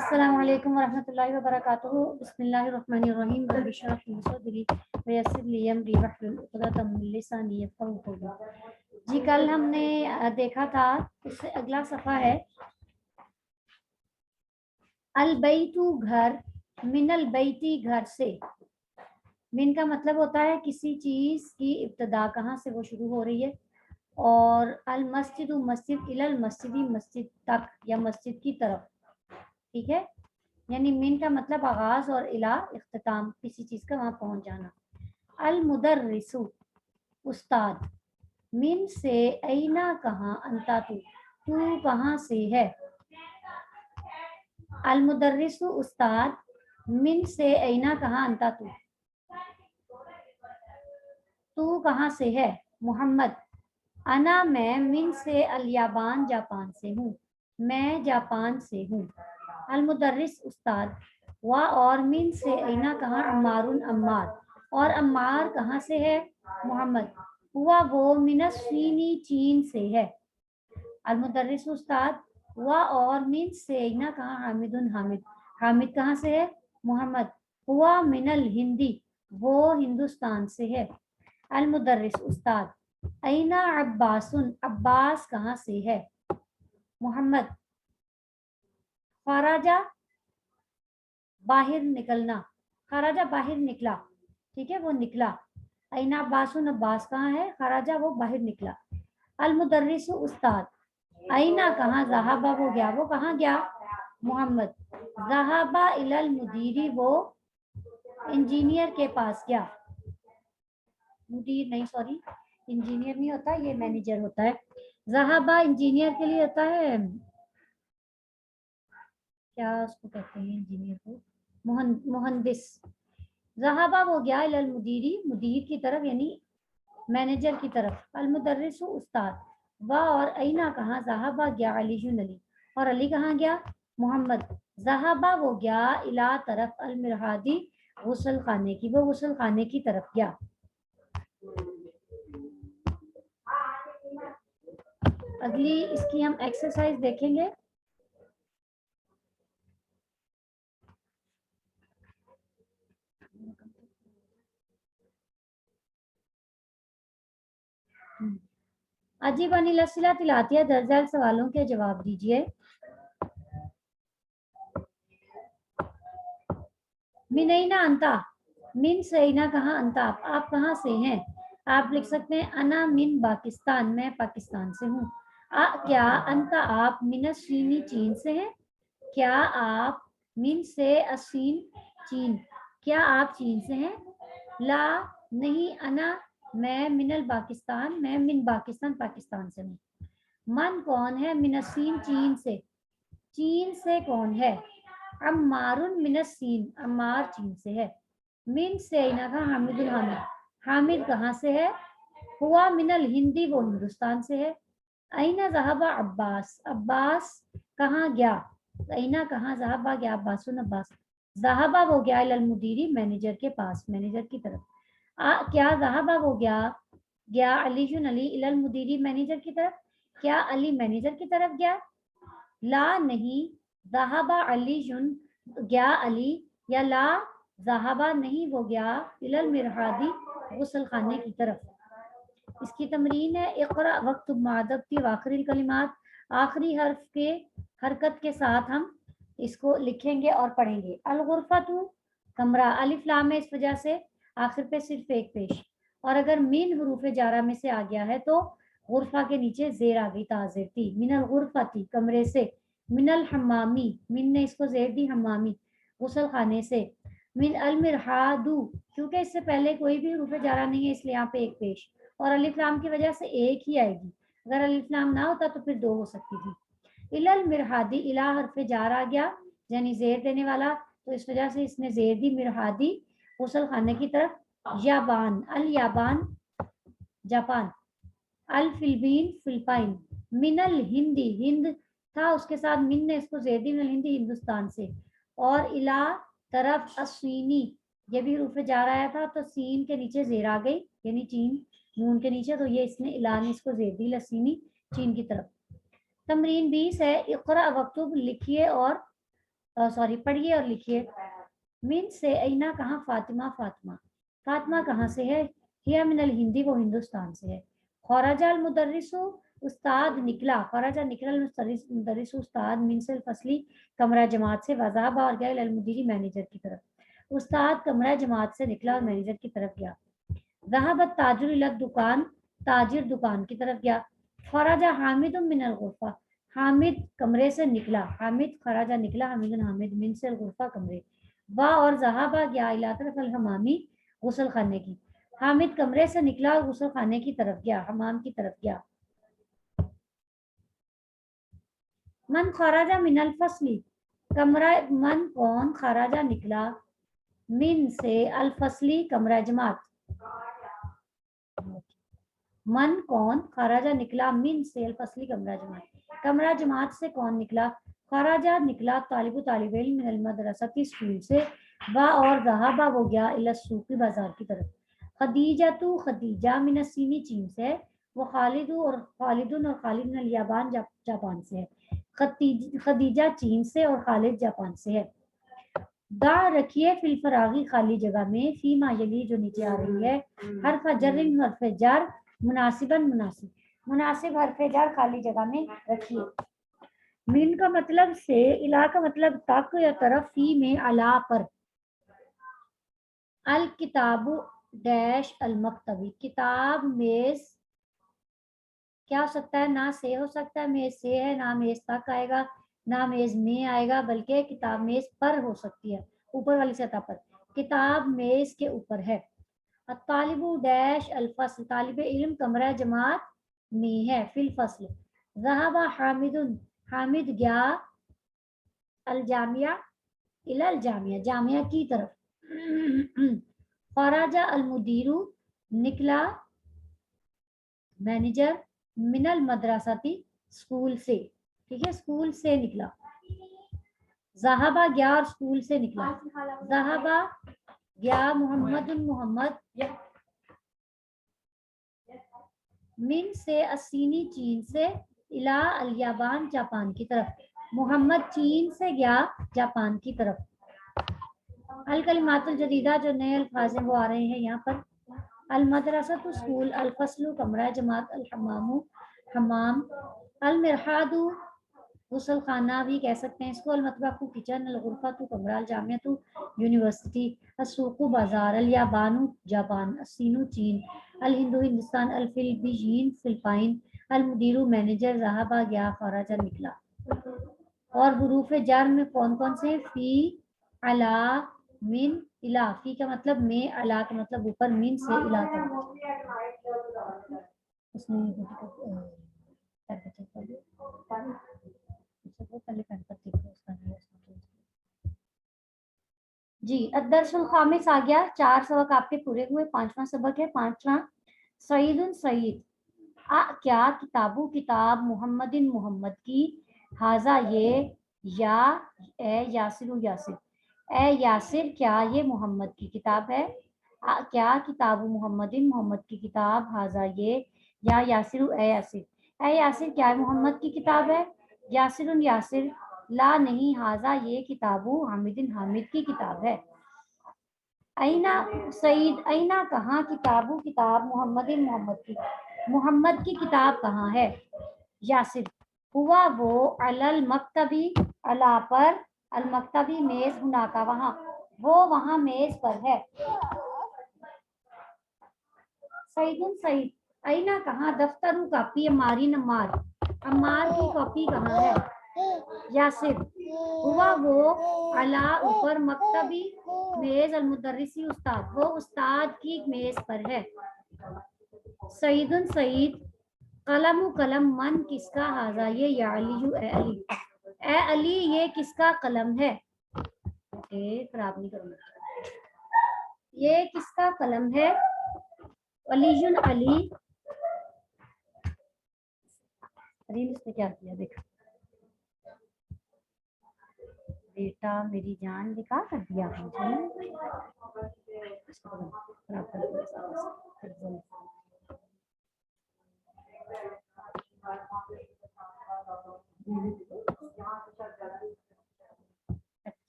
अस्सलाम वालेकुम वरहमतुल्लाहि वबरकातुहू। बिस्मिल्लाहिर्रहमानिर्रहीम। रब्बि इश्रह ली सदरी व यस्सिर ली अमरी वहलुल उक़दतम मिन लिसानी यफ़क़हू क़ौली। जी कल हमने देखा था, इससे अगला सफ़ा है अल बैतु घर, मिनल बैती घर से। मिन का मतलब होता है किसी चीज़ की इब्तदा कहाँ से वो शुरू हो रही है, और अल मस्जिदु मस्जिद, इलल मस्जिदी मस्जिद तक या मस्जिद की तरफ, ठीक है। यानी मिन का मतलब आगाज और इला इख्तिताम, किसी चीज का वहां पहुंच जाना। अल मुदर्रिसु उस्ताद, मिन से ऐना कहाँ, अंता तू, तू कहाँ से है। अल मुदर्रिसु उस्ताद, मिन से ऐना कहाँ, अंता तू, तू कहाँ से है। मोहम्मद, अना मैं, मिन से अल याबान, जापान से हूँ, मैं जापान से हूँ। अल मुदर्रिस उस्ताद, वा और मिन से ऐना कहाँ, अम्मारुन अम्मार, और अम्मार कहाँ से है। मोहम्मद, हुआ वो मिनस्वीनी चीन से है। अल मुदर्रिस उस्ताद, वा और मिन से ऐना कहाँ, हामिदुन हामिद, हामिद कहाँ से है। मोहम्मद, हुआ मिनल हिंदी, वो हिंदुस्तान से है। अल मुदर्रिस उस्ताद, ऐना अब्बासुन, अब्बास कहाँ से है। मोहम्मद, खराजा बाहर निकलना, खराजा बाहर निकला, ठीक है, वो निकला। ऐना अब्बासुन, अब्बास कहाँ है, खराजा वो बाहर निकला। अल मुदर्रिसु उस्ताद, ऐना कहाँ, ज़हाबा वो गया, वो कहाँ गया। मोहम्मद, ज़हाबा इलल मुदीरी, वो इंजीनियर के पास गया। मुदीर नहीं, सॉरी, इंजीनियर नहीं होता, ये मैनेजर होता है। ज़हाबा इंजीनियर के लिए होता है, क्या उसको कहते हैं इंजीनियर को, मुहंदिस। ज़हाबा वो गया इलल मुदीरी, मुदीर की तरफ यानी मैनेजर की तरफ। अल मुदर्रिसु उस्ताद, वा और ऐना कहाँ, ज़हाबा गया अलीजुन अली, और अली कहाँ गया। मोहम्मद, ज़हाबा वो गया इला तरफ अल मिरहादी, गुस्ल खाने की, वो गुस्ल खाने की तरफ गया। अगली इसकी हम एक्सरसाइज देखेंगे। अजीब अनिल असिला तिलातिया, दर्जल सवालों के जवाब दीजिए। मिनैना अंता, मिन से ऐना कहाँ, अंता आप कहाँ से हैं। आप लिख सकते हैं अना मिन पाकिस्तान, मैं पाकिस्तान से हूँ। क्या अंता आप मिनस्वीनी चीन से हैं, क्या आप मिन से असीन चीन, क्या आप चीन से हैं। ला नहीं, अना मैं मिनल पाकिस्तान, मैं मिन पाकिस्तान, पाकिस्तान से हूँ। मन कौन है, मिनसीन चीन से, चीन से कौन है। अम्मारुन मिनसीन, अम्मार चीन से है। मिन से ऐना का, हामिदुल हामिद, हामिद कहाँ से है। हुआ मिनल हिंदी, वो हिंदुस्तान से है। ऐना ज़हाबा अब्बास, अब्बास कहाँ गया। ऐना कहाँ, ज़हाबा गया अब्बासुन, अब्बास। ज़हाबा वो गया इलल मुदीरी, मैनेजर के पास, मैनेजर की तरफ। क्या ज़हाबा वो गया, गया अलीजुन अली इलल मुदीरी, मैनेजर की तरफ, क्या अली मैनेजर की तरफ गया। ला नहीं, ज़हाबा अलीजुन गया अली, या ला ज़हाबा नहीं वो गया इलल मिरहादी, गुस्ल खाने की तरफ। इसकी तमरीन है, इक़रा वक्त मादबती आखिरी कलिमात, आखिरी हर्फ के हरकत के साथ हम इसको लिखेंगे और पढ़ेंगे। अल गुरफतु कमरा, अलिफ लाम है, इस वजह से आखिर पे सिर्फ एक पेश, और अगर मिन हुरूफ जारा में से आ गया है तो गुरफा के नीचे जेर आ गई, ताज़ेर थी। मिनल गुरफती, कमरे से। मिनल हम्मामी, मिन ने इसको जेर दी, हम्मामी गुसल खाने से। मिन अल मिरहादू, क्योंकि इससे पहले कोई भी हुरूफ जारा नहीं है इसलिए यहाँ पे एक पेश, और अलिफ लाम की वजह से एक ही आएगी, अगर अलिफ लाम ना होता तो फिर दो हो सकती थी। इलल मिरहादी, इला हरफ जार आ गया यानी जेर देने वाला, तो इस वजह से इसने जेर दी, मिरहादी गुसल खाने की तरफ। याबान, अल याबान जापान। अल फिलबीन फिलिपाइन। मिनल हिंदी, हिंद था उसके साथ मिन ने इसको जेर दी, मिनल हिंदी हिंदुस्तान से। और इला तरफ अस्वीनी, ये भी रूफ जार आया था तो सीन के नीचे जेर आ गई यानी चीन, नून के नीचे, तो ये इसने इला ने इसको जेर दी, लसीनी चीन की तरफ। तमरीन 20 है, इक़रा वक्तुब, लिखिए और सॉरी पढ़िए और लिखिए। मिन से ऐना कहाँ, फातिमा फातिमा, फातिमा कहाँ से है? हिया मिनल हिंदी, वो हिंदुस्तान से है। खराजाल मुदर्रिसु, उस्ताद निकला, खराजा निकला, मुदर्रिसु उस्ताद, मिन से फसली कमरा जमात से, वज़ाबा और गया इलल मुदीरी मैनेजर की तरफ, उस्ताद कमरा जमात से निकला और मैनेजर की तरफ गया। ज़हाबत ताजुर इला दुकान, ताजिर दुकान की तरफ गया। खराजा हामिद मिनल गुरफा, हामिद कमरे से निकला, हामिद खराजा निकला, हामिद हामिद मिन से गुरफा कमरे। वा और ज़हाबा गया इला तरफ अल हमामी, गुसल खाने की, हामिद कमरे से निकला और गुसल खाने की तरफ गया, हमाम की तरफ गया। मन खराजा मिनल फसली, कमरा, मन कौन खराजा निकला, मिन से अल फसली कमरा जमात, मन कौन खराजा निकला, मिन से अल फसली कमरा जमात, कमरा जमात से कौन निकला, खराजा निकला तालिबु तालिब इल्म मिनल मदरसती, स्कूल से, वा और ज़हाबा वो गया इला सूकी बाजार की तरफ। खदीजा तू खदीजा मिन सीनी चीन से, वो खालिदु और खालिदुन और खालिद मिनल याबान जापान से है। खदीजा चीन से और खालिद जापान से है। दा रखिए फिल फरागी खाली जगह में, फी मा यली जो नीचे आ रही है, हरफ जरिन हरफ जर, मुनासिबन मुनासिब, मुनासिब हरफ जर खाली जगह में रखिए। मिन का मतलब से, इला का मतलब तक या तरफ, फी में अला पर। अल किताबु डैश अल मकतबी, किताब मेज क्या हो सकता है, ना से हो सकता है, मेज से है, ना मेज तक आएगा, ना मेज में आएगा, बल्कि किताब मेज पर हो सकती है, ऊपर वाली सतह पर। किताब मेज के ऊपर है। तालिबु डैश अल फसल, तालिब इल्म कमरा जमात में है, फिल फसल। ज़हाबा हामिदुन, हामिद गया, अल जामिया इलल जामिया, जामिया की तरफ। खराजा अल मुदीरु, निकला मैनेजर, मिनल मदरसाती, स्कूल से, ठीक है, स्कूल से निकला। ज़हाबा गया और स्कूल से निकला। ज़हाबा गया मोहम्मद मोहम्मद, मिन से असीनी चीन से, इला अल याबान जापान की तरफ, मोहम्मद चीन से गया जापान की तरफ। अल कलिमातुल जदीदा, जो नए अल्फाज हैं वो आ रहे हैं यहाँ पर। अल मदरसतु स्कूल, अल फसलु कमरा जमात, अल हमामु हमाम, अल मिरहादु गुसल खाना भी कह सकते हैं इसको, अल मतबखु किचन, अल गुरफतु कमरा, अल जामियतु यूनिवर्सिटी, अस्सूकु बाजार, अल याबानु जापान, अस्सीनु चीन, अल हिंदू हिंदुस्तान, अल फिलिपीन फिलिपाइन, अल मुदीरु मैनेजर, ज़हाबा गया, खराजा निकला। और हुरूफ जर में कौन कौन से, फी, अला, मिन, इला। फी का मतलब में, अला का मतलब ऊपर, मिन से इला तक। जी अदरसुल खामिस आ गया, 4 सबक आपके पूरे हुए, 5वां सबक है, 5वां। सईदुन सईद, क्या किताबु किताब, मोहम्मदिन मोहम्मद की, हाजा ये, या ए यासिर यासिर, ए यासिर क्या ये मोहम्मद की किताब है। क्या किताबु मोहम्मदिन मोहम्मद की किताब, हाजा ये, या यासिर ए यासिर, ए यासिर क्या मोहम्मद की किताब है। यासिर यासिर, ला नहीं, हाजा ये किताबु हामिदिन हामिद की किताब है। ऐना सईद, ऐना कहाँ, किताबु किताब, मोहम्मदिन मोहम्मद की, मोहम्मद की किताब कहाँ है। यासिर, हुआ वो, अलल मकतबी, अला पर, अल मकतबी मेज, हुनाका वहाँ, वो वहाँ मेज पर है। सईदुन सईद, ऐना कहाँ, दफ्तरू कॉपी, अम्मारी अम्मार, अम्मार की कॉपी कहाँ है। यासिर, हुआ वो, अला ऊपर, मकतबी मेज, अल मुदर्रिसी उस्ताद, वो उस्ताद की मेज पर है। सईदुन सईद, कलम कलम, मन किसका, हाजा ये, या अली ए अली, ए अली ये किसका कलम है। खराब नहीं करूंगा, ये किसका कलम है। अलीजुन अली, रील ने क्या किया देखा, बेटा मेरी जान लिखा कर दिया मुझे, खराब कर दिया।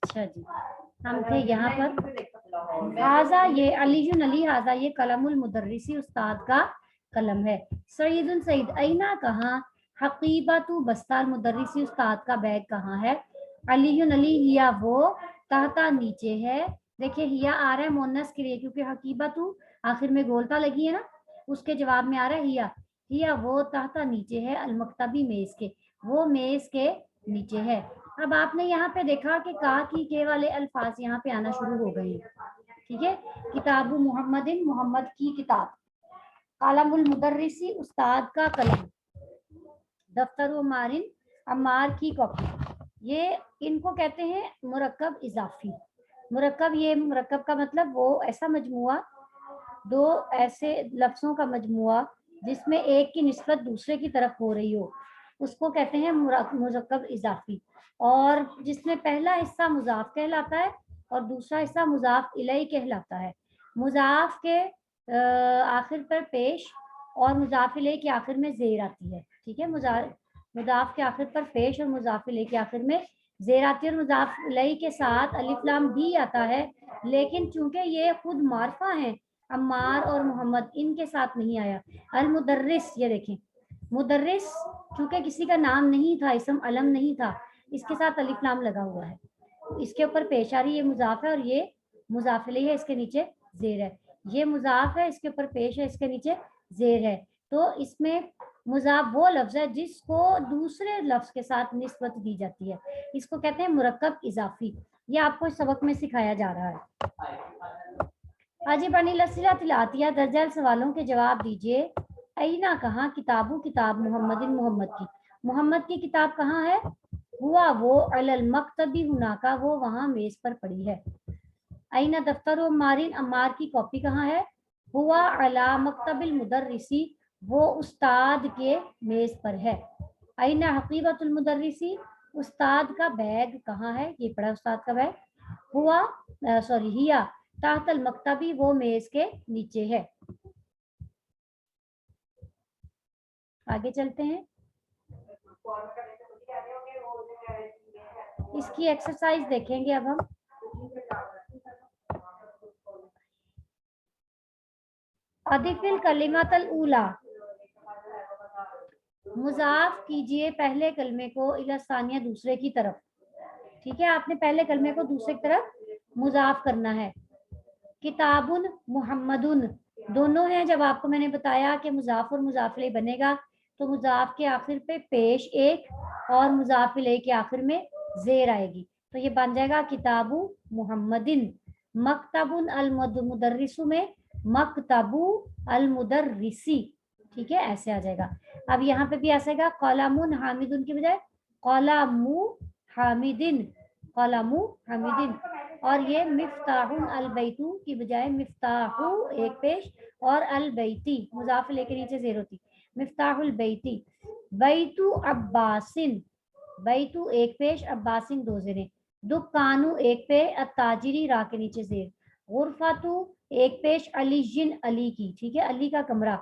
अच्छा जी, हम थे यहाँ पर। हाजा ये अलीजुन अली, हाजा ये कलमुल मुदर्रिसी उस्ताद का कलम है। सईदुन सईद, ऐना कहाँ, हकीबतु बस्ताल मुदर्रिसी उस्ताद का बैग कहाँ है। अलीजुन अली हिया वो, तहता नीचे है। देखिए हिया आ रहा है मोनस के लिए, क्योंकि हकीबतु आखिर में गोलता लगी है ना, उसके जवाब में आ रहा है हिया। हिया वो, तहता नीचे है, अलमकतबी मेज के, वो मेज के नीचे है। अब आपने यहाँ पे देखा कि का की के वाले अल्फाज यहाँ पे आना शुरू हो गए हैं, ठीक है। किताबु मुहम्मदिन, मोहम्मद की किताब। कलमुल मुदर्रिसी, उस्ताद का कलम। दफ्तर मारिन, अम्मार की कॉपी। ये इनको कहते हैं मुरक्कब इजाफी। मुरक्कब, ये मुरक्कब का मतलब वो ऐसा मजमुआ, दो ऐसे लफ्जों का मजमुआ जिसमें एक की निस्बत दूसरे की तरफ हो रही हो, उसको कहते हैं मुरक्कब इजाफी। और जिसमें पहला हिस्सा मुजाफ कहलाता है और दूसरा हिस्सा मुजाफ इलैहि कहलाता है। मुजाफ के आखिर पर पेश और मुजाफ इलैहि के आखिर में जेर आती है, ठीक है। मुजाफ के आखिर पर पेश और मुजाफ इलैहि के आखिर में जेर आती है, और मुजाफ इलैहि के साथ अलिफ लाम भी आता है, लेकिन चूंकि ये खुद मारफा हैं, अम्मार और मोहम्मद, इनके साथ नहीं आया। अल मुदर्रिस, ये देखें मुदर्रिस चूंकि किसी का नाम नहीं था, इसम अलम नहीं था, इसके साथ अलिफ लाम लगा हुआ है, इसके ऊपर पेश आ रही, ये मुजाफ है और ये मुजाफ इलैहि है, इसके नीचे जेर है। ये मुजाफ है, इसके ऊपर पेश है, इसके नीचे जेर है। तो इसमें मुजाफ वो लफ्ज है जिसको दूसरे लफ्ज के साथ निस्बत दी जाती है, इसको कहते हैं मुरक्कब इजाफी। ये आपको इस सबक में सिखाया जा रहा है। अजीब अनिल असिला तिलातिया, दर्जल सवालों के जवाब दीजिए। ऐना कहाँ, किताबु किताब, मोहम्मदिन मोहम्मद की, मोहम्मद की किताब कहाँ है। हुआ वो, अलल मकतबी हुनाका, वो वहाँ मेज पर पड़ी है। ऐना दफ्तर अम्मारिन, अम्मार की कॉपी कहाँ है। हुआ अला मकतबिल मुदर्रिसी, वो उस्ताद के मेज पर है। ऐना हकीबतुल मुदर्रिसी, उस्ताद का बैग कहाँ है, ये पड़ा उस्ताद का बैग। हुआ सॉरी हिया ताहतल मकतबी, वो मेज के नीचे है। आगे चलते हैं, इसकी एक्सरसाइज देखेंगे अब हम। अदिफिल कलिमातल ऊला, मुजाफ कीजिए पहले कलमे को इला सानिया, दूसरे की तरफ, ठीक है। आपने पहले कलमे को दूसरे की तरफ मुजाफ करना है। किताबुन मुहम्मदुन, दोनों हैं। जब आपको मैंने बताया कि मुजाफ और मुजाफ इलैहि बनेगा, तो मुजाफ के आखिर पे पेश एक और मुजाफ इलैहि के आखिर में जेर आएगी, तो ये बन जाएगा किताबु मुहम्मदिन। मकतबुन अल मुदर्रिसु में मकतबु अल मुदर्रिसी, ठीक है, ऐसे आ जाएगा। अब यहाँ पे भी ऐसा आएगा, कलामुन हामिदुन की बजाय कलामु हामिदिन, कलामु हामिदिन। और ये मिफ्ताहुन अल बैतू की बजाय मिफ्ताहु एक पेश और अल बैती, मुजाफ इलैहि के नीचे जेर होती, मिफ्ताहुल बैती। बैतु अब्बासिन, बैतु एक पेश, अब्बासिन दो जेरें। दुकानु एक पे, अताजिरी रा के नीचे जेर। गुरफातु एक पेश, अलीजिन अली की, ठीक है, अली का कमरा।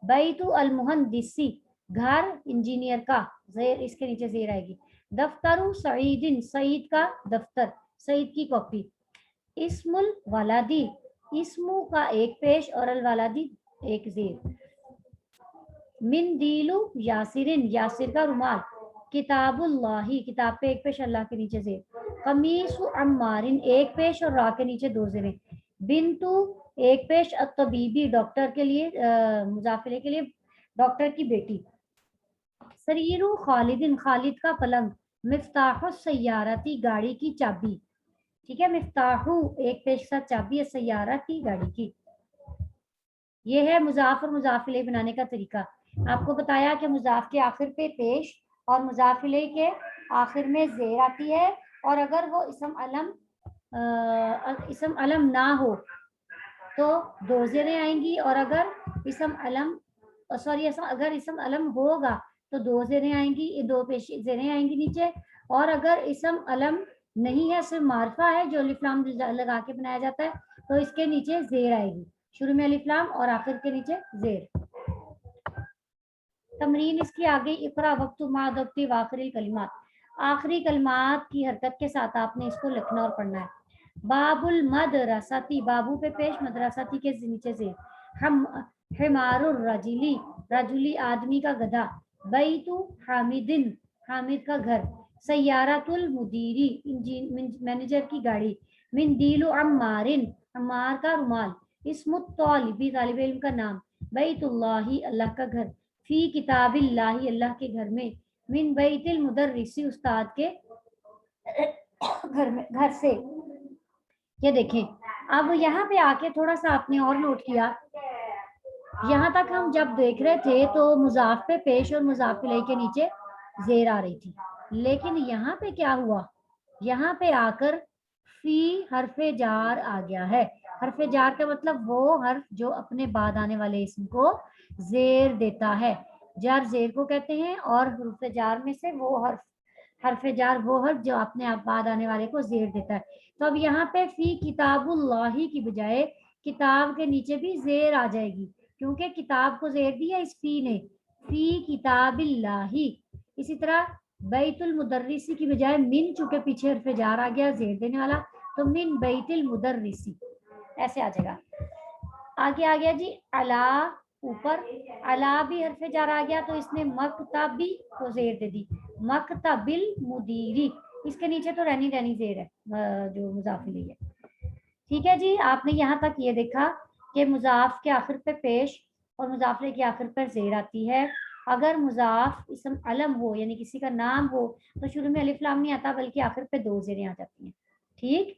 बैतु अल मुहंदिसी, घर इंजीनियर का, जेर इसके नीचे जेर आएगी। दफ्तरु सईदिन, सईद का दफ्तर, सईद की कॉपी। इस्मुल वलादी, इस्मु का एक पेश और अल वलादी एक जेर। मिंदीलु यासिरिन, यासिर का रुमाल। किताबुल्लाही, किताब पे एक पेश, अल्लाह के नीचे जेर। कमीसु अम्मारिन एक पेश और रा के नीचे दो जेरें। बिंतु एक पेश, अत्तबीबी डॉक्टर के लिए, मुजाफिले के लिए, डॉक्टर की बेटी। सरीरु खालिदिन, खालिद का पलंग। मिफ्ताहु सय्यारती, गाड़ी की चाबी, ठीक है। मिफ्ताहु एक पेश साथ चाबी है, सय्यारा की गाड़ी की। ये है मुजाफ और मुजाफ इलैहि बनाने का तरीका। आपको बताया कि मुजाफ के आखिर पे पेश और मुजाफ इलैहि के आखिर में जेर आती है, और अगर वो इसम अलम ना हो तो दो जेरें आएंगी, और अगर इसम अलम अगर इसम अलम होगा तो दो जेरें आएंगी, दो पेश जेरें आएंगी नीचे। और अगर इसम अलम नहीं है, सिर्फ मार्फा है जो अलिफ लाम लगा के बनाया जाता है, तो इसके नीचे जेर आएगी, शुरू में अलिफ लाम और आखिर के नीचे जेर। तमरीन इसकी आगे, इकरा वक्तु मा दब्ती वाखिरिल कलिमात। آخری کلمات کی حرکت کے ساتھ آپ نے اس کو لکھنا اور پڑھنا ہے. باب المدرستی، بابو پہ پیش، مدرستی کے نیچے سے. ہم حمار الرجلی، رجلی آدمی کا گدھا. بیت حامدن، حامد کا گھر. سیارۃ المدیری، مینیجر کی گاڑی. مندیل عمارن، عمار کا رومال. اسم الطالبی، طالب علم کا نام. بیت اللہ، اللہ کا گھر. فی کتاب اللہ، اللہ کے گھر میں. من بیت المدرسی، استاد کے گھر میں، گھر سے. یہ دیکھیں اب یہاں پہ آ کے تھوڑا سا آپ نے اور نوٹ کیا، یہاں تک ہم جب دیکھ رہے تھے تو مضاف پہ پیش اور مضاف الیہ کے نیچے زیر آ رہی تھی، لیکن یہاں پہ کیا ہوا، یہاں پہ آ کر فی حرف جار آ گیا ہے. حرف جار کا مطلب وہ حرف جو اپنے بعد آنے والے اسم کو زیر دیتا ہے. جار زیر کو کہتے ہیں، اور حرف جار میں سے وہ حرف جار وہ حرف جو اپنے بعد آنے والے کو زیر دیتا ہے. تو اب یہاں پہ فی کتاب اللہ کی بجائے کتاب کے نیچے بھی زیر آ جائے گی، کیونکہ کتاب کو زیر دیا اس فی نے، فی کتاب اللہ. اسی طرح بیت المدرسی کی بجائے من، چونکہ پیچھے حرف جار آ گیا زیر دینے والا، تو من بیت المدرسی ایسے آ جائے گا. آگے آ گیا جی علا، اوپر. علا بھی حرف جار آ گیا تو اس نے مکتبی کو زیر دے دی، مکتب المدیری. اس کے نیچے تو رہنی زیر ہے جو مضاف الیہ ہے. ٹھیک ہے جی، آپ نے یہاں تک یہ دیکھا کہ مضاف کے آخر پہ پیش اور مضاف الیہ کے آخر پر زیر آتی ہے. اگر مضاف اسم علم ہو یعنی کسی کا نام ہو تو شروع میں الف لام نہیں آتا، بلکہ آخر پہ 2 زیریں آ جاتی ہیں. ٹھیک.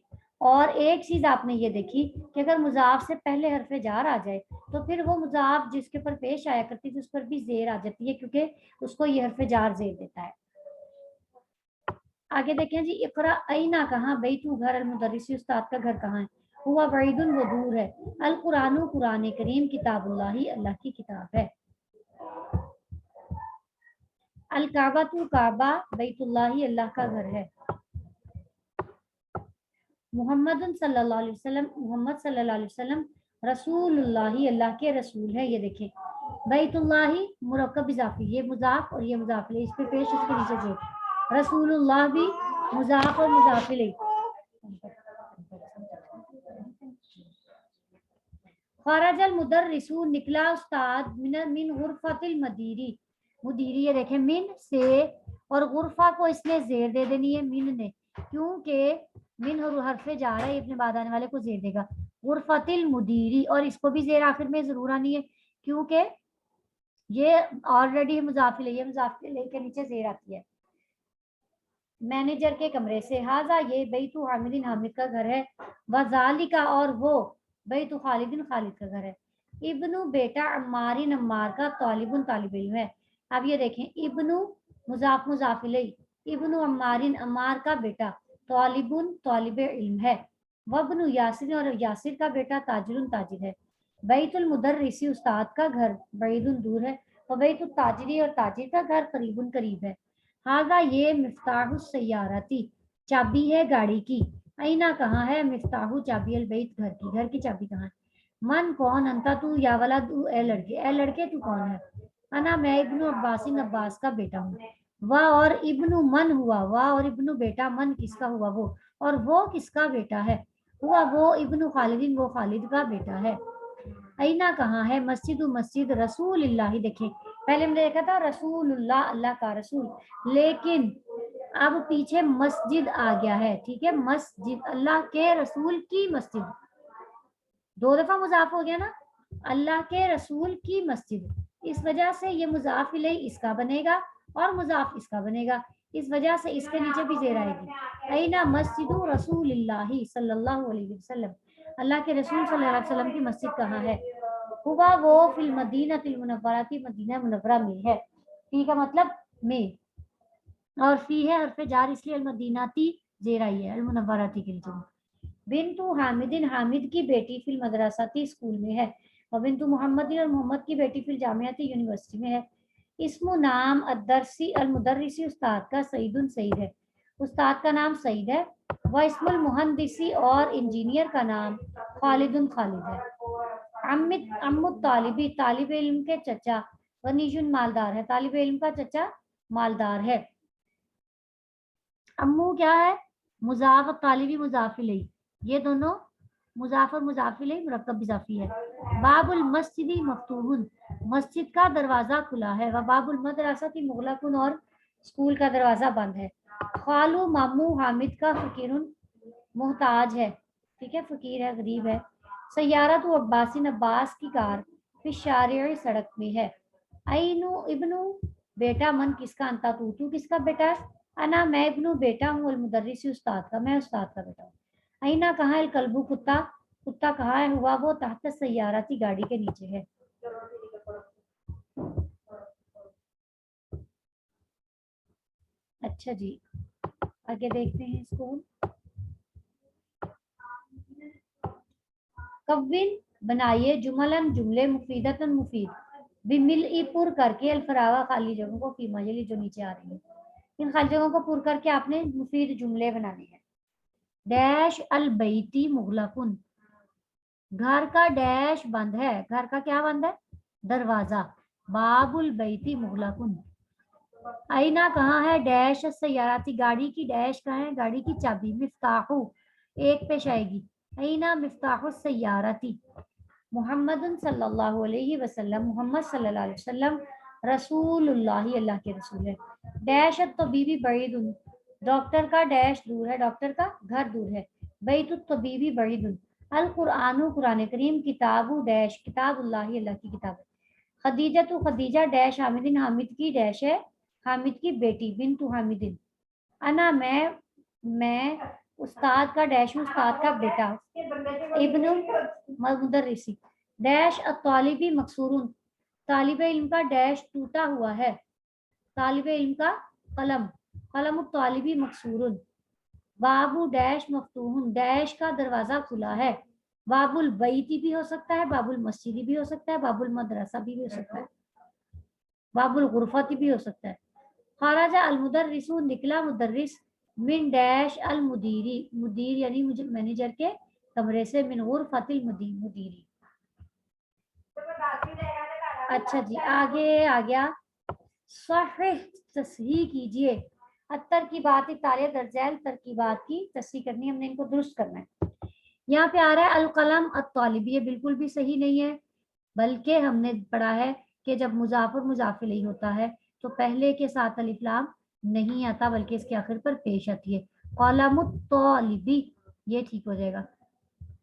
اور ایک چیز آپ نے یہ دیکھی کہ اگر مضاف سے پہلے حرف جار آ جائے تو پھر وہ مضاف جس کے پر پیش آیا کرتی تھی اس پر بھی زیر آ جاتی ہے، کیونکہ اس کو یہ حرف جار زیر دیتا ہے. آگے دیکھیں جی اقرا، اینا کہاں، بیتو گھر، المدرسی استاد کا گھر کہاں ہے. ہوا بعید، وہ دور ہے. القرآن، قرآن کریم. کتاب اللہ، اللہ کی کتاب ہے. الکعبۃ، کعبہ. بیت اللہ، اللہ کا گھر ہے. محمد صلی اللہ علیہ وسلم، محمد صلی اللہ علیہ وسلم. رسول اللہ، اللہ کے رسول ہے. یہ دیکھیں بیت اللہ مرکب اضافی، یہ مضاف اور یہ مضاف الیہ، اس پہ پیش اس کے نیچے سے. رسول اللہ بھی مضاف اور مضاف الیہ. خرج المدرس، نکلا استاد. من غرفۃ المدیری، مدیری. یہ دیکھیں من سے، اور غرفہ کو اس نے زیر دے دینی ہے من نے، کیونکہ من حرف جار ہے، اپنے بعد آنے والے کو زیر دے گا. غرفۃ المدیری، اور اس کو بھی زیر آخر میں ضرور آنی ہے کیونکہ یہ آلریڈی مضاف الیہ، مضاف الیہ کے نیچے زیر آتی ہے. مینیجر کے کمرے سے. ہاذا، یہ. بیت حامد، حامد کا گھر ہے. وذالک، اور وہ. بیت خالد، خالد کا گھر ہے. ابن، بیٹا. عمار، عمار کا. طالب، طالب علم ہے. اب یہ دیکھیں ابن مضاف مضاف الیہ، ابن عمار، عمار کا بیٹا. طالب، طالب علم ہے. وابن یاسر، اور یاسر کا بیٹا. تاجر، تاجر ہے. بیت المدرسی، استاد کا گھر. بعید، دور ہے. وبیت التاجری، اور تاجر کا گھر. قریب، قریب ہے. ہاذا، یہ. مفتاح السیارتی، چابی ہے گاڑی کی. اینا، کہاں ہے. مفتاح، چابی. البیت، گھر کی. گھر کی چابی کہاں ہے. من، کون. انتا، تو. یا ولد، اے لڑکے. اے لڑکے تو کون ہے. انا، میں. ابن عباس، عباس کا بیٹا ہوں. واہ، اور ابن من ہوا. واہ اور ابن بیٹا. من کس کا ہوا، وہ. اور وہ کس کا بیٹا ہے. ہوا وہ ابن خالد، وہ خالد کا بیٹا ہے. اینا، کہاں ہے. مسجد، مسجد. رسول اللہ، دیکھیں پہلے ہم نے دیکھا تھا رسول اللہ، اللہ کا رسول، لیکن اب پیچھے مسجد آ گیا ہے. ٹھیک ہے، مسجد، اللہ کے رسول کی مسجد. 2 دفعہ مضاف ہو گیا نا، اللہ کے رسول کی مسجد. اس وجہ سے یہ مضاف الیہ اس کا بنے گا اور مضاف اس کا بنے گا، اس وجہ سے اس کے نیچے بھی زیر آئے گی. اینا مسجد رسول اللہ صلی اللہ علیہ وسلم، اللہ کے رسول صلی اللہ علیہ وسلم کی مسجد کہاں ہے. ہوا وہ فی المدینہ المنورہ، مدینہ منورہ میں ہے. فی کا مطلب میں، اور فی ہے حرف جار، اس لیے المدیناتی زیر آئی ہے المنوراتی کے نیچے. بنتو حامد، حامد کی بیٹی. فی المدرساتی، اسکول میں ہے. وبنتو محمد، اور محمد کی بیٹی. فی الجامعاتی، یونیورسٹی میں ہے. اسم، نام. الدرسی، المدرسی، استاد کا. سعید، سعید ہے. استاد کا نام سعید ہے. وہ اسم المہندسی، اور انجینئر کا نام خالد، خالد ہے. ام الطالبی، طالب علم کے چچا. غنی، مالدار ہے. طالب علم کا چچا مالدار ہے. अम्मू क्या है, मुजाफ और तालिबी मुजाफ इलैह, ये दोनों मुजाफ और मुजाफ इलैह मुरक्कब इजाफी है। बाबुल मस्जिदी मफ्तूहुन, मस्जिद का दरवाजा खुला है। व बाबुल मदरसती मुगलकुन, और स्कूल का दरवाजा बंद है। खालू मामू हामिद का फकीरुन, मोहताज है, ठीक है, फकीर है, गरीब है। सैयारा तो अब्बासिन, अब्बास की कार फिर शारिय सड़क में है। आइनु इब्नु, बेटा, मन किसका, अंता तू किसका बेटा है। अना, मैं इब्नु बेटा हूँ, अल मुदर्रिसी उस्ताद का, मैं उस्ताद का बेटा हूँ। आइना कहाँ है, कल्बू कुत्ता, कुत्ता कहाँ है, हुआ वो तहत सैयारती, गाड़ी के नीचे है। अच्छा जी, आगे देखते हैं इसको। कव्विन, बनाइए, जुमलन, जुमले, मुफीदतन, मुफीद, बिमिल ई, पुर करके, अल्फरावा, खाली जगहों को, फीमा जली, जो नीचे आ रही है, इन खाली जगहों को पुर करके आपने मुफीद जुमले बनाने हैं। डैश अल बैती मुगलकुन, घर का डैश बंद है, घर का क्या बंद है, दरवाजा। बाबुल बैती मुगलकुन। आईना कहाँ है, डैश सैयाराती, गाड़ी की डैश कहाँ है, गाड़ी की चाबी। मिफ्ताहू, एक पेश आएगी। आईना मिफ्ताहु सैयाराती। मुहम्मदुन सल्लल्लाहु अलैहि वसल्लम, मोहम्मद सल्लल्लाहु अलैहि वसल्लम रसूलुल्लाह, अल्लाह के रसूल है। डैश तबीबी बईदुन, डॉक्टर का डैश दूर है, डॉक्टर का घर दूर है। बैतुत तबीबी बईदुन। अल कुरानु, कुरान करीम। किताबु डैश, किताबुल्लाह, अल्लाह की किताब है। खदीजा तो खदीजा डैश हामिदिन, हामिद की डैश है, हामिद की बेटी। बिन हामिदिन। अना, मैं उस्ताद का डैश, उस्ताद का बेटा। इब्नु मुदर्रिसी। डैश अत्तालिबी मकसूरुन, तालिब इल्म का डैश टूटा हुआ है, तालिब इल्म का कलम, कलम तालिबी मकसूरुन। बाबू डैश मफ्तूहुन, डैश का दरवाजा खुला है। बाबुल बैती भी हो सकता है, बाबुल मस्जिदी भी हो सकता है, बाबुल मदरसा भी हो सकता है, बाबुल गुरफती भी हो सकता है। खाराजा अल मुदर्रिसु, निकला मुदर्रिस। मिन डैश अल मुदीरी, मुदीर यानी मैनेजर के कमरे से। मिन गुरफतिल मुदीरी। अच्छा जी, आगे आ गया। सहीह, तस्हीह कीजिए। अत्तर की बात ताले दर्जैल, तरकीबात की तस्हीह करनी, हमने इनको दुरुस्त करना है। यहाँ पे आ रहा है अल कलम अत्तालिब, ये बिल्कुल भी सही नहीं है, बल्कि हमने पढ़ा है कि जब मुजाफ और मुजाफ इलैहि होता है तो पहले के साथ अलिफ लाम नहीं आता, बल्कि इसके आखिर पर पेश आती है। कलमुत तालिबी, ये ठीक हो जाएगा।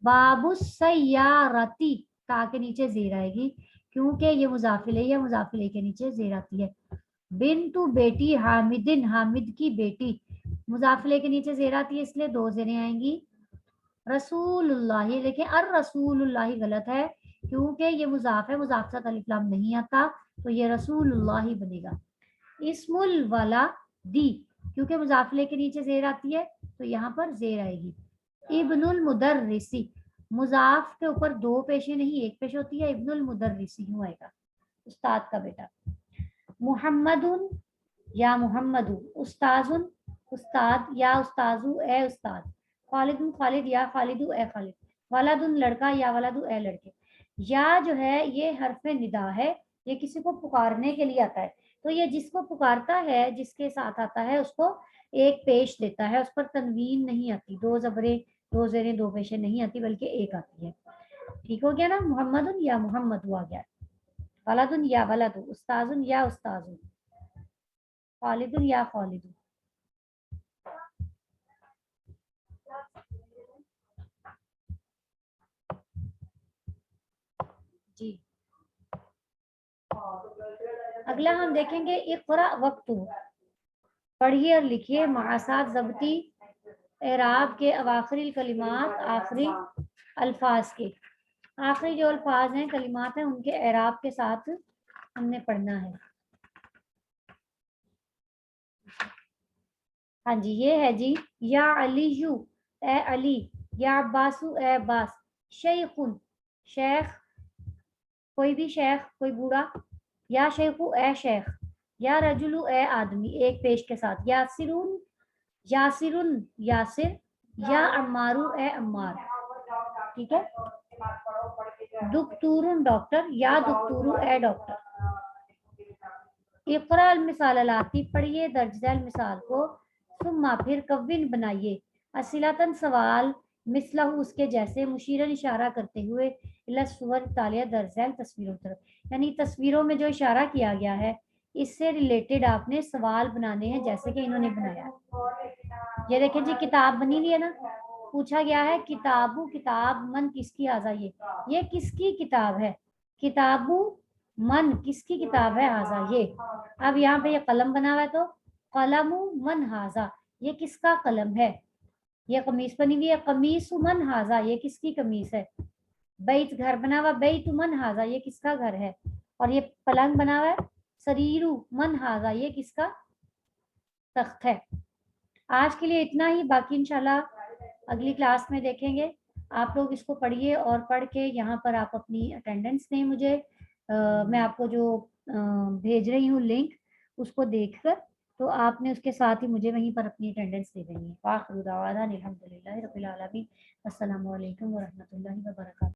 बाबू सैयारती, ता के नीचे जेर आएगी, क्योंकि ये मुजाफ इलैहि है, मुजाफ इलैहि के नीचे जेर आती है। बिन्तु, बेटी। हामिदिन, हामिद की बेटी, मुजाफ इलैहि के नीचे जेर आती है, इसलिए दो जेरें आएंगी। रसूलुल्लाह, लेकिन अर रसूलुल्लाह गलत है, क्योंकि ये मुजाफ है, मुजाफ साथ अलिफ लाम नहीं आता, तो ये रसूलुल्लाह बनेगा। इस्मुल वाला दी, क्योंकि मुजाफ इलैहि के नीचे जेर आती है, तो यहाँ पर जेर आएगी। इब्नुल मुदर्रिसी, मुजाफ के ऊपर दो पेशे नहीं, एक पेश होती है, इब्नुल मुदर्रिसी यूं आएगा, उस्ताद का बेटा। मुहम्मदुन, या मुहम्मदु। उस्ताजुन, उस्ताद, या उस्ताजु, ए उस्ताद। खालिदुन, खालिद, या खालिदु, ए खालिद। वलदुन, लड़का, या वलदु, ए लड़के। या जो है ये हर्फ निदा है, ये किसी को पुकारने के लिए आता है, तो ये जिसको पुकारता है, जिसके साथ आता है, उसको एक पेश देता है, उस पर तनवीन नहीं आती, दो जबरे, दो जेरें, दो पेशे नहीं आती, बल्कि एक आती है। ठीक हो गया ना, मोहम्मदुन या मोहम्मद आ गया। वलदुन या वलदु, उस्ताजुन या उस्ताजु, खालिदुन या खालिदु। जी, अगला हम देखेंगे इक़रा वक्तु, पढ़िए और लिखिए मासात ज़ब्ती एराब के अवाखिरी कलिमात, आखिरी अल्फाज के, आखिरी जो अल्फाज हैं, कलिमात हैं, उनके एराब के साथ हमने पढ़ना है। हाँ जी, ये है जी। या अलीयू, ए अली। या अब्बासु, ए अब्बास। शेखुन, शेख, कोई भी शेख, कोई बूढ़ा। या शेखु, ए शेख। या रजुलु, ए आदमी, एक पेश के साथ। यासिरुन, यासिरुन, यासिर। या अम्मारू, ए अम्मार। ठीक है। दुक्तूरुन, डॉक्टर। या दुक्तूरु, ए डॉक्टर। इक़रा अल मिसाल आती, पढ़िए दर्ज झैल मिसाल को। सुम्मा फिर कव्विन बनाइए, असिलातन सवाल, मिसलहू उसके जैसे, मुशीरन इशारा करते हुए, इला सुवर तालिया दरजैल तस्वीरों की तरफ, यानी तस्वीरों में जो इशारा किया गया है इससे रिलेटेड आपने सवाल बनाने हैं जैसे कि इन्होंने बनाया। ये देखें जी किताब बनी हुई है ना, पूछा गया है किताबू किताब मन किसकी हाजा, ये किसकी किताब है, किताबू मन किसकी किताब है, हाजा ये। अब यहाँ पे ये कलम बना हुआ है तो कलमू मन हाजा, ये किसका कलम है। ये कमीज बनी हुई है, कमीस मन हाजा, ये किसकी कमीज है। बैत घर बना हुआ, बैत मन हाजा, ये किसका घर है। और ये पलंग बना हुआ है, सरीरू मन हाजा, ये किसका तख्त है। आज के लिए इतना ही, बाकी इंशाल्लाह अगली क्लास में देखेंगे। आप लोग इसको पढ़िए और पढ़ के यहाँ पर आप अपनी अटेंडेंस दें मुझे। मैं आपको जो भेज रही हूँ लिंक, उसको देखकर तो आपने उसके साथ ही मुझे वहीं पर अपनी अटेंडेंस दे देनी है। आखिर दावाना अल्हम्दुलिल्लाहि रब्बिल आलमीन। अस्सलामु अलैकुम व रहमतुल्लाहि व बरकातहू।